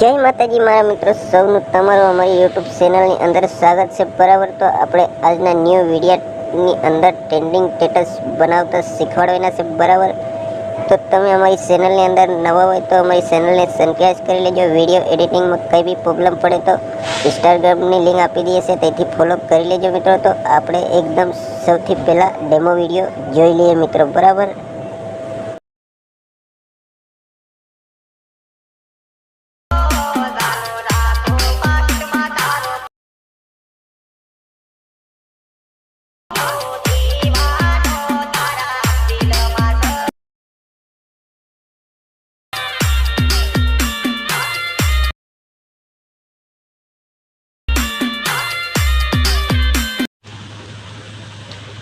જય માતાજી મારા મિત્રો, સૌનું તમારું અમારી યુટ્યુબ ચેનલની અંદર સ્વાગત છે. બરાબર, તો આપણે આજના ન્યૂ વિડીયોની અંદર ટ્રેન્ડિંગ સ્ટેટસ બનાવતા શીખવાડવાના છે. બરાબર, તો તમે અમારી ચેનલની અંદર નવા હોય તો અમારી ચેનલને સબસ્ક્રાઇબ કરી લેજો. વિડીયો એડિટિંગમાં કંઈ બી પ્રોબ્લેમ પડે તો ઇન્સ્ટાગ્રામની લિંક આપી દઈએ છે, તેથી ફોલો કરી લેજો મિત્રો. તો આપણે એકદમ સૌથી પહેલાં ડેમો વિડીયો જોઈ લઈએ મિત્રો. બરાબર,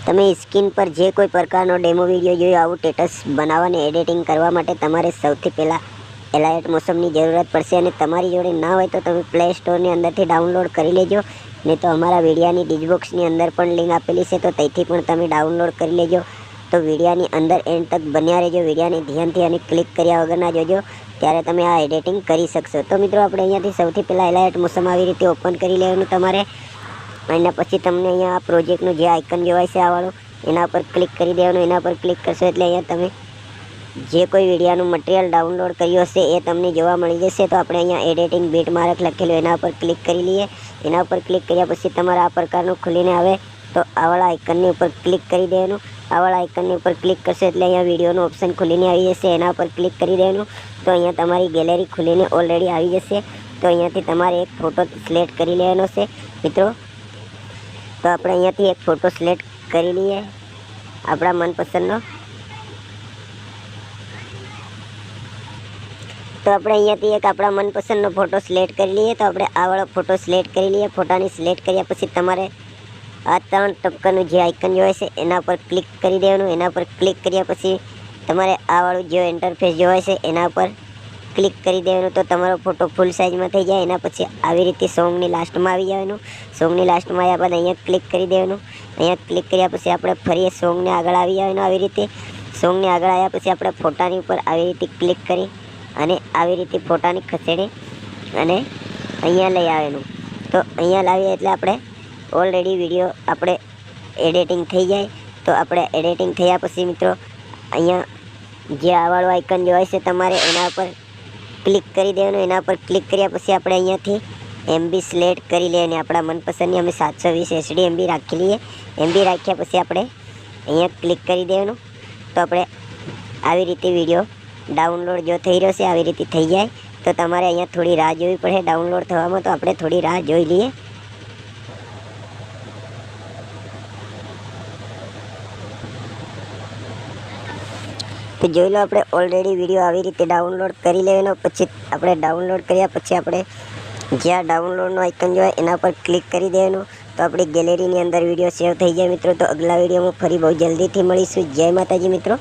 તમે સ્ક્રીન પર જે કોઈ પ્રકારનો ડેમો વિડીયો જોયો, આવું સ્ટેટસ બનાવવાને એડિટિંગ કરવા માટે તમારે સૌથી પહેલાં એલાઇટ મોશનની જરૂરત પડશે. અને તમારી જોડે ના હોય તો તમે પ્લે સ્ટોરની અંદરથી ડાઉનલોડ કરી લેજો. નહીં તો અમારા વિડીયાની ડિસ્ક્રિપ્શનની અંદર પણ લિંક આપેલી છે, તો ત્યાંથી પણ તમે ડાઉનલોડ કરી લેજો. તો વિડીયાની અંદર એન્ડ તક બન્યા રહેજો. વિડીયાને ધ્યાનથી અને ક્લિક કર્યા વગરના જોજો, ત્યારે તમે આ એડિટિંગ કરી શકશો. તો મિત્રો, આપણે અહીંયાથી સૌથી પહેલાં એલાઇટ મોશન આવી રીતે ઓપન કરી લેવાનું તમારે. એના પછી તમને અહીંયા આ પ્રોજેક્ટનું જે આઇકન જોવાય છે આવાળું, એના પર ક્લિક કરી દેવાનું. એના પર ક્લિક કરશો એટલે અહીંયા તમે જે કોઈ વિડીયાનું મટીરિયલ ડાઉનલોડ કર્યું હશે એ તમને જોવા મળી જશે. તો આપણે અહીંયા એડિટિંગ બીટ માર્ક લખેલું, એના પર ક્લિક કરી લઈએ. એના ઉપર ક્લિક કર્યા પછી તમારે આ પ્રકારનું ખુલીને આવે તો આવાળા આઇકનની ઉપર ક્લિક કરી દેવાનું. આવાળા આઇકનની ઉપર ક્લિક કરશો એટલે અહીંયા વિડીયોનું ઓપ્શન ખુલીને આવી જશે. એના પર ક્લિક કરી દેવાનું. તો અહીંયા તમારી ગેલેરી ખુલીને ઓલરેડી આવી જશે. તો અહીંયાથી તમારે એક ફોટો સિલેક્ટ કરી લેવાનો છે મિત્રો. તો આપણે અહીંયાથી એક ફોટો સિલેક્ટ કરી લઈએ આપણા મનપસંદનો. તો આપણે અહીંયાથી એક આપણા મનપસંદનો ફોટો સિલેક્ટ કરી લઈએ. તો આપણે આ વાળો ફોટો સિલેક્ટ કરી લઈએ. ફોટાની સિલેક્ટ કર્યા પછી તમારે આ 3 ટપકાનું જે આઇકન જોવાય છે એના પર ક્લિક કરી દેવાનું. એના પર ક્લિક કર્યા પછી તમારે આ વાળું જે ઇન્ટરફેસ જોવાય છે એના પર ક્લિક કરી દેવાનું. તો તમારો ફોટો ફૂલ સાઇઝમાં થઈ જાય. એના પછી આવી રીતે સોંગની લાસ્ટમાં આવી જવાનું. સોંગની લાસ્ટમાં આવ્યા બાદ અહીંયા ક્લિક કરી દેવાનું. અહીંયા ક્લિક કર્યા પછી આપણે ફરી સોંગને આગળ આવી જવાનું. આવી રીતે સોંગને આગળ આવ્યા પછી આપણે ફોટાની ઉપર આવી રીતે ક્લિક કરી અને આવી રીતે ફોટાની ખસેડી અને અહીંયા લઈ આવવાનું. તો અહીંયા લાવીએ એટલે આપણે ઓલરેડી વિડીયો આપણે એડિટિંગ થઈ જાય. તો આપણે એડિટિંગ થયા પછી મિત્રો અહીંયા જે આવાળું આઇકન જોવાય છે તમારે એના ઉપર ક્લિક કરી દેવાનું. એના પર ક્લિક કર્યા પછી આપણે અહીંયાથી MB સિલેક્ટ કરી લઈએ. આપણા મનપસંદની અમે 720 HD MB રાખી લઈએ. MB રાખ્યા પછી આપણે અહીંયા ક્લિક કરી દેવાનું. તો આપણે આવી રીતે વિડીયો ડાઉનલોડ જો થઈ રહ્યો છે આવી રીતે થઈ જાય. તો તમારે અહીંયા થોડી રાહ જોવી પડે ડાઉનલોડ થવામાં. તો આપણે થોડી રાહ જોઈ લઈએ. તો જોઈ લો, આપણે ઓલરેડી વિડીયો આવી રીતે ડાઉનલોડ કરી લેવાનો. પછી આપણે ડાઉનલોડ કર્યા પછી આપણે જ્યાં ડાઉનલોડનો આઇકન જોવાય એના પર ક્લિક કરી દેવાનું. તો આપણી ગેલેરીની અંદર વિડીયો સેવ થઈ જાય મિત્રો. તો અગલા વિડીયોમાં ફરી બહુ જલ્દીથી મળીશું. જય માતાજી મિત્રો.